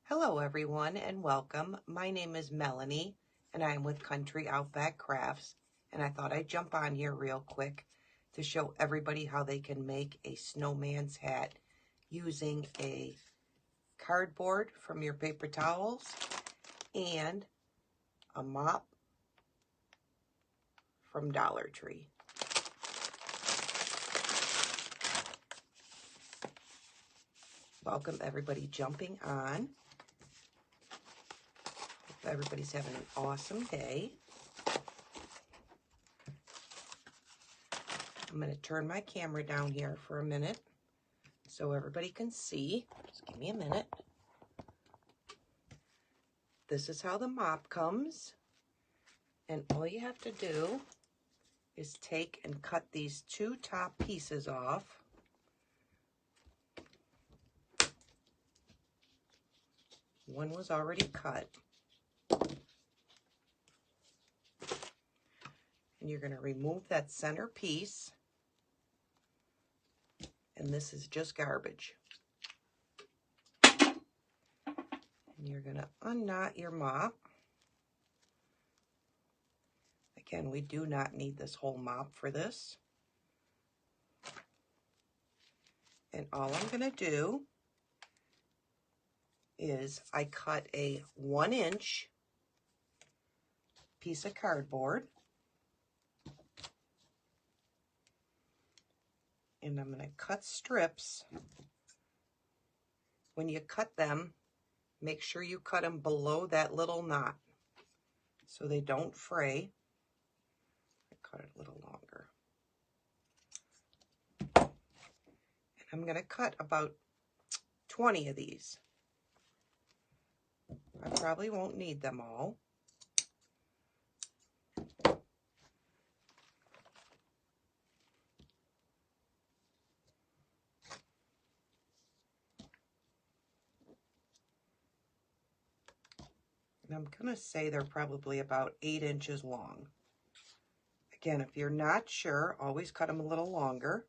Hello everyone and welcome. My name is Melanie and I am with Country Outback Crafts, and I thought I'd jump on here real quick to show everybody how they can make a snowman's hat using a cardboard from your paper towels and a mop from Dollar Tree. Welcome everybody jumping on. Hope everybody's having an awesome day. I'm going to turn my camera down here for a minute so everybody can see. Just give me a minute. This is how the mop comes. And all you have to do is take and cut these two top pieces off. One was already cut. And you're going to remove that center piece. And this is just garbage. And you're going to unknot your mop. Again, we do not need this whole mop for this. And all I'm going to do is I cut a 1-inch piece of cardboard. And I'm going to cut strips. When you cut them, make sure you cut them below that little knot so they don't fray. I cut it a little longer. And I'm going to cut about 20 of these. I probably won't need them all. And I'm going to say they're probably about 8 inches long. Again, if you're not sure, always cut them a little longer.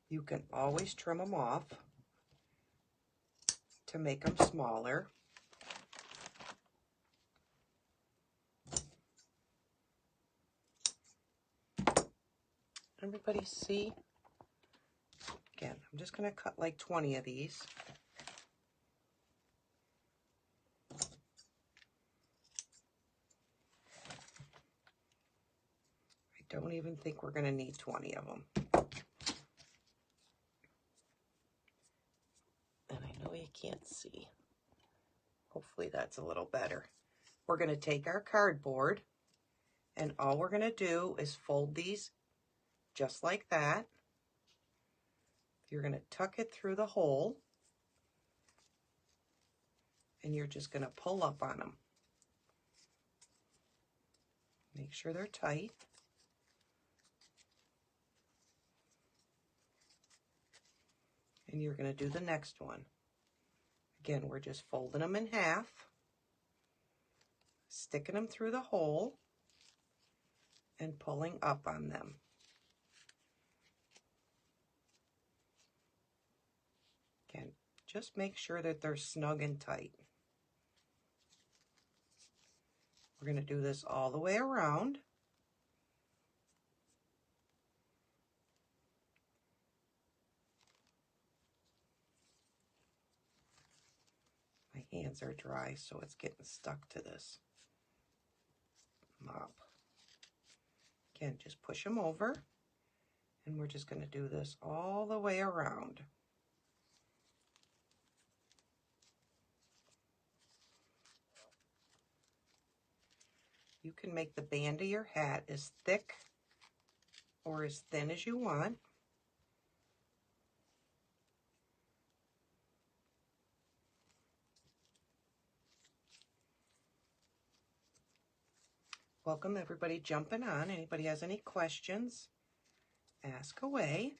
You can always trim them off to make them smaller. Everybody see? Again, I'm just going to cut like 20 of these. I don't even think we're going to need 20 of them. And I know you can't see. Hopefully that's a little better. We're going to take our cardboard and all we're going to do is fold these just like that. You're going to tuck it through the hole and you're just going to pull up on them. Make sure they're tight. And you're going to do the next one. Again, we're just folding them in half, sticking them through the hole, and pulling up on them. Again, just make sure that they're snug and tight. We're going to do this all the way around. My hands are dry, so it's getting stuck to this mop. Again, just push them over, and we're just going to do this all the way around. You can make the band of your hat as thick or as thin as you want. Welcome everybody jumping on. Anybody has any questions, ask away.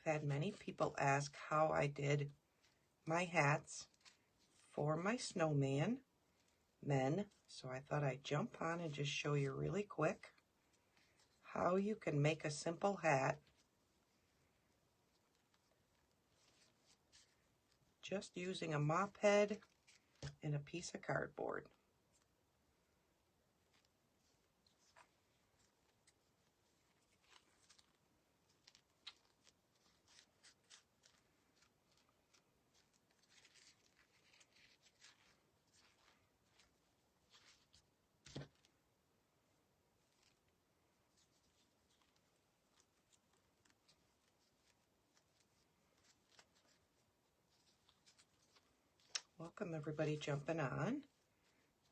I've had many people ask how I did my hats for my snowman. men, so I thought I'd jump on and just show you really quick how you can make a simple hat just using a mop head and a piece of cardboard. Welcome everybody jumping on.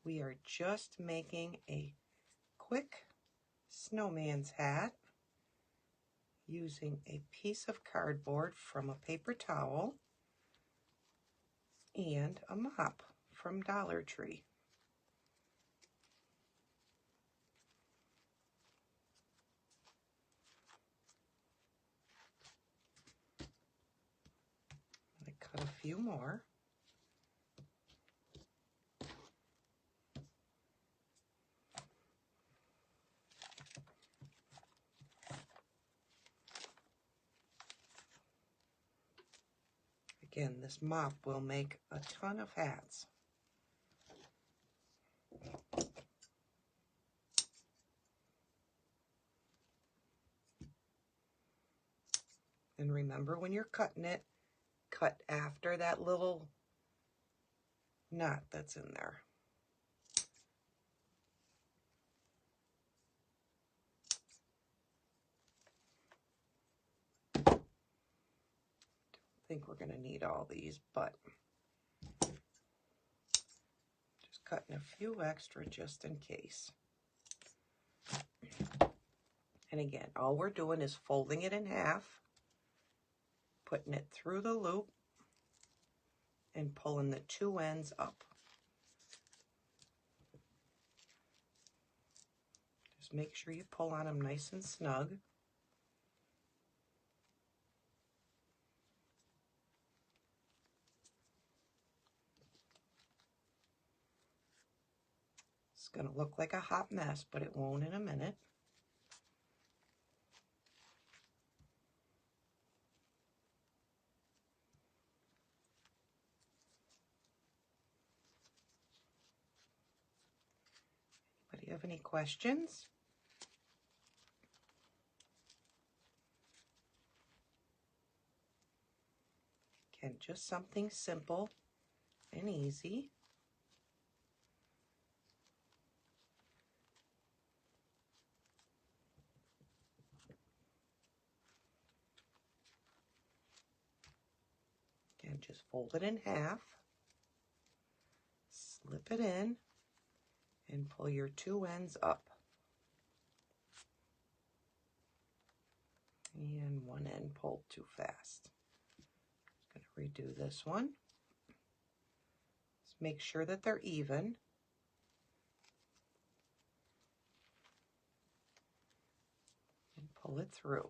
We are just making a quick snowman's hat using a piece of cardboard from a paper towel and a mop from Dollar Tree. I cut a few more. Again, this mop will make a ton of hats. And remember, when you're cutting it, cut after that little knot that's in there. Don't think we're going to need all these, but just cutting a few extra just in case. And again, all we're doing is folding it in half, putting it through the loop, and pulling the two ends up. Just make sure you pull on them nice and snug. It's going to look like a hot mess, but it won't in a minute. Anybody have any questions? Again, just something simple and easy. Again, just fold it in half, slip it in, and pull your two ends up. And one end pulled too fast. Just going to redo this one. Just make sure that they're even. And pull it through.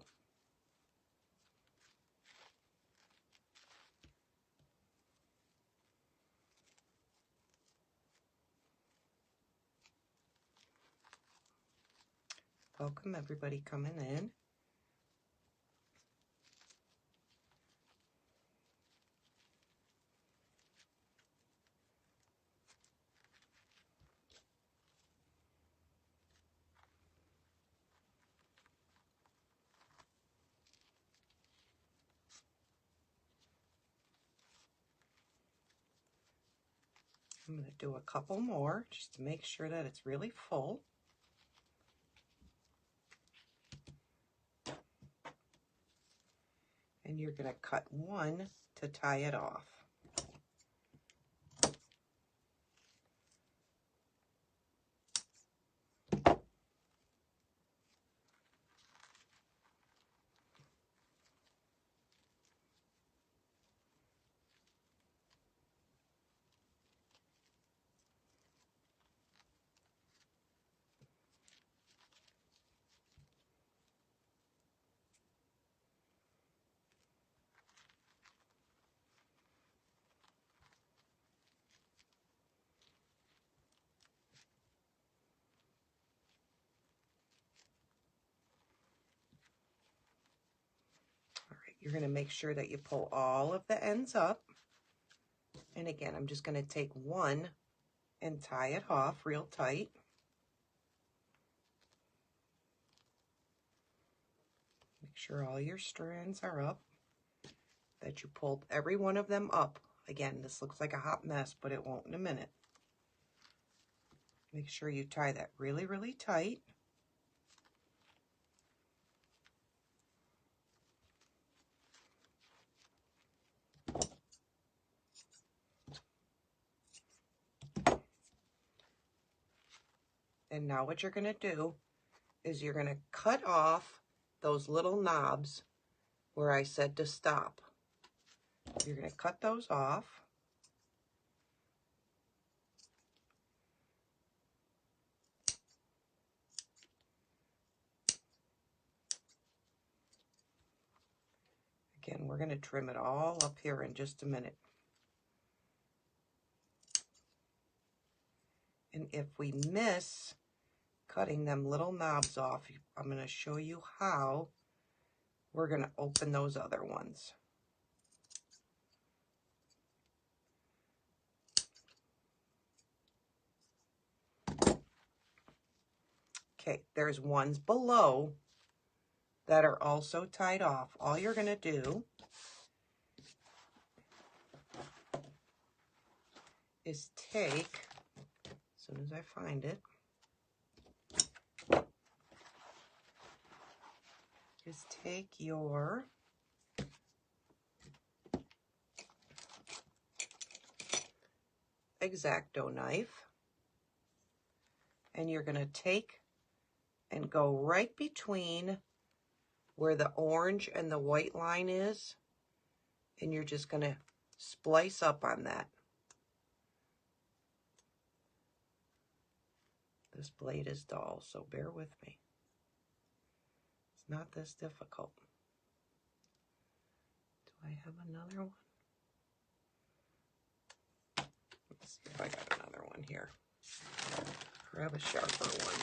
Welcome everybody coming in. I'm going to do a couple more just to make sure that it's really full. And you're going to cut one to tie it off. You're going to make sure that you pull all of the ends up. And again, I'm just going to take one and tie it off real tight. Make sure all your strands are up, that you pulled every one of them up. Again, this looks like a hot mess, but it won't in a minute. Make sure you tie that really, really tight. And now what you're going to do is you're going to cut off those little knobs where I said to stop. You're going to cut those off. Again, we're going to trim it all up here in just a minute. And if we miss cutting them little knobs off, I'm going to show you how we're going to open those other ones. Okay, there's ones below that are also tied off. All you're going to do is take, as soon as I find it, is take your X-Acto knife, and you're going to take and go right between where the orange and the white line is, and you're just going to splice up on that. This blade is dull, so bear with me. It's not this difficult. Do I have another one? Let's see if I got another one here. Grab a sharper one.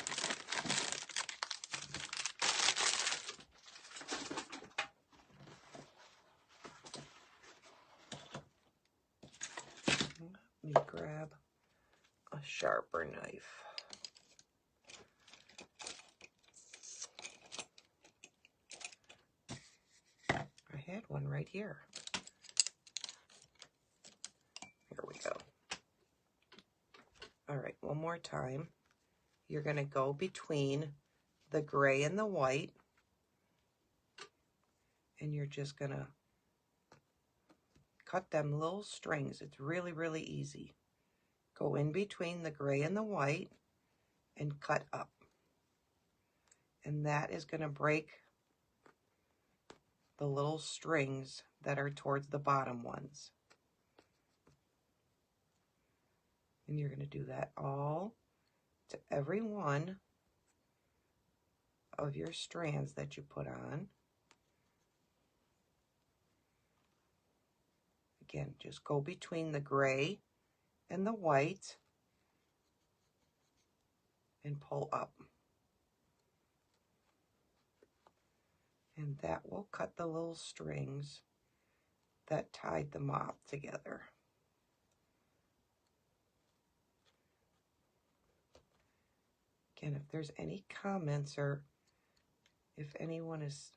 Let me grab a sharper knife. I had one right here. Here we go. All right, one more time. You're going to go between the gray and the white, and you're just going to cut them little strings. It's really, really easy. Go in between the gray and the white and cut up. And that is going to break the little strings that are towards the bottom ones. And you're going to do that all to every one of your strands that you put on. Again, just go between the gray and the white and pull up. And that will cut the little strings that tied them up together. Again, if there's any comments or if anyone is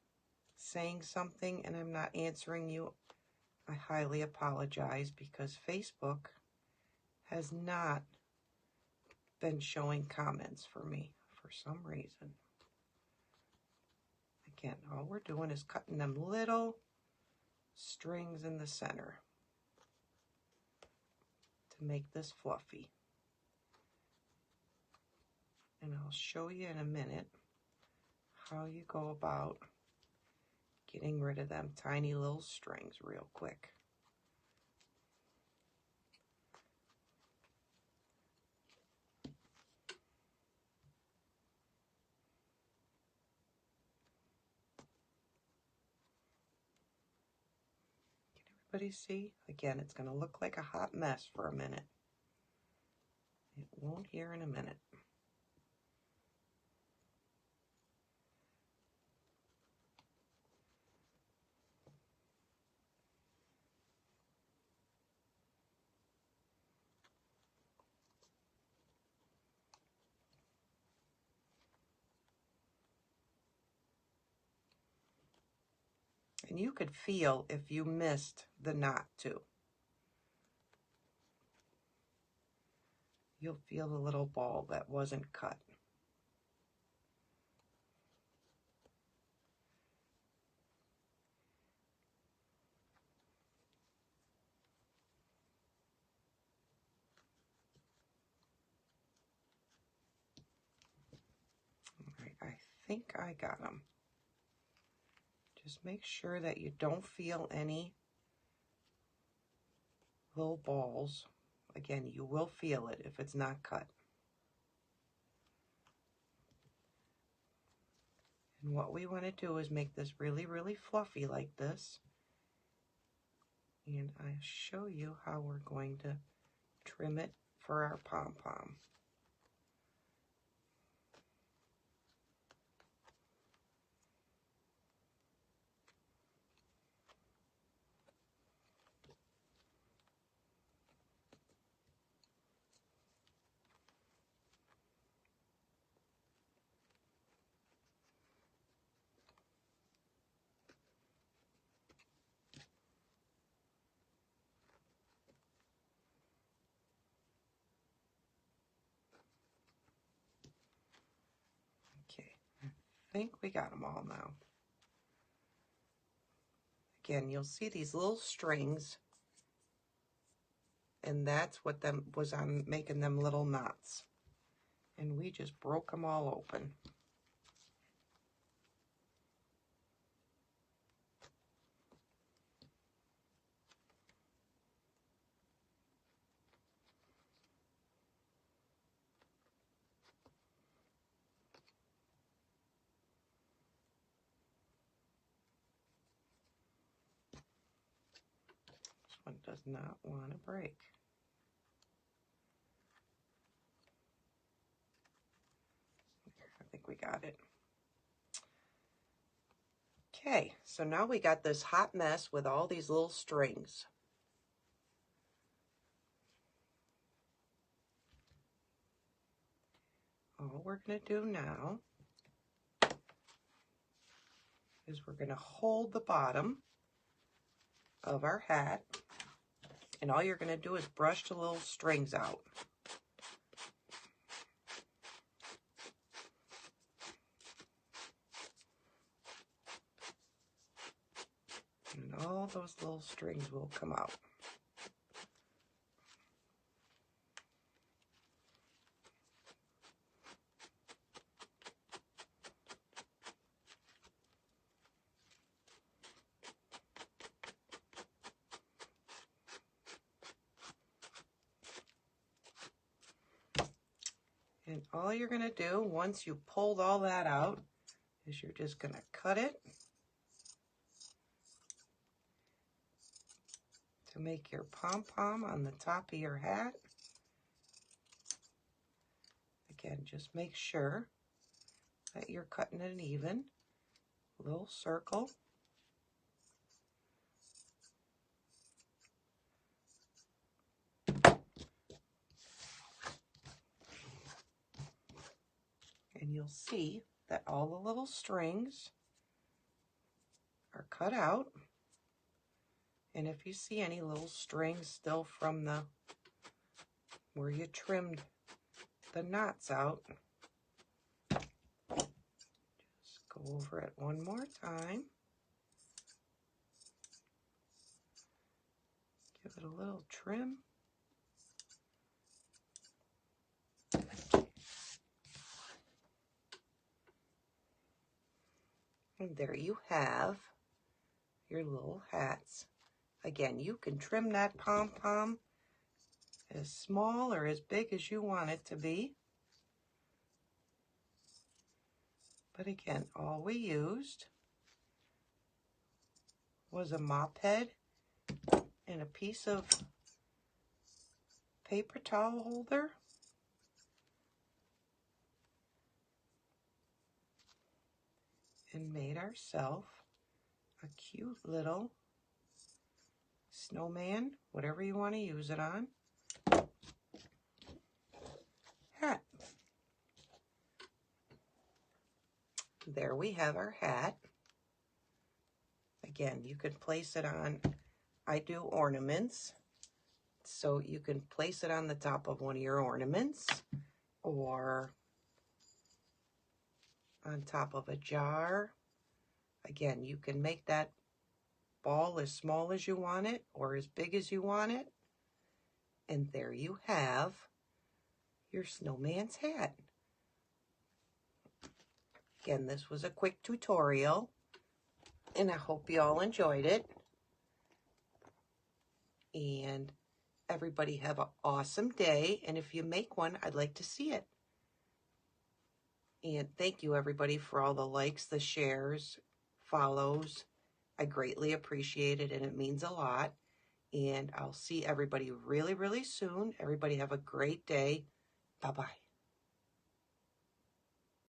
saying something and I'm not answering you, I highly apologize because Facebook has not been showing comments for me for some reason. Again, all we're doing is cutting them little strings in the center to make this fluffy. And I'll show you in a minute how you go about getting rid of them tiny little strings real quick. Can everybody see? Again, it's going to look like a hot mess for a minute. It won't here in a minute. And you could feel if you missed the knot too. You'll feel the little ball that wasn't cut. All right, I think I got them. Just make sure that you don't feel any little balls. Again, you will feel it if it's not cut. And what we want to do is make this really, really fluffy like this. And I'll show you how we're going to trim it for our pom-pom. Okay, I think we got them all now. Again, you'll see these little strings, and that's what was on making them little knots. And we just broke them all open. This one does not want to break. I think we got it. Okay, so now we got this hot mess with all these little strings. All we're going to do now is we're going to hold the bottom of our hat, and all you're going to do is brush the little strings out. And all those little strings will come out. And all you're going to do once you pulled all that out is you're just going to cut it to make your pom-pom on the top of your hat. Again, just make sure that you're cutting it even. Little circle. And you'll see that all the little strings are cut out. And if you see any little strings still from the where you trimmed the knots out, just go over it one more time. Give it a little trim. And there you have your little hats. Again, you can trim that pom-pom as small or as big as you want it to be. But again, all we used was a mop head and a piece of paper towel holder. And made ourselves a cute little snowman, whatever you want to use it on, hat. There we have our hat. Again, you can place it on, I do ornaments, so you can place it on the top of one of your ornaments or on top of a jar. Again, you can make that ball as small as you want it or as big as you want it. And there you have your snowman's hat. Again, this was a quick tutorial, and I hope you all enjoyed it. And everybody have an awesome day. And if you make one, I'd like to see it. And thank you, everybody, for all the likes, the shares, follows. I greatly appreciate it, and it means a lot. And I'll see everybody really, really soon. Everybody have a great day. Bye-bye.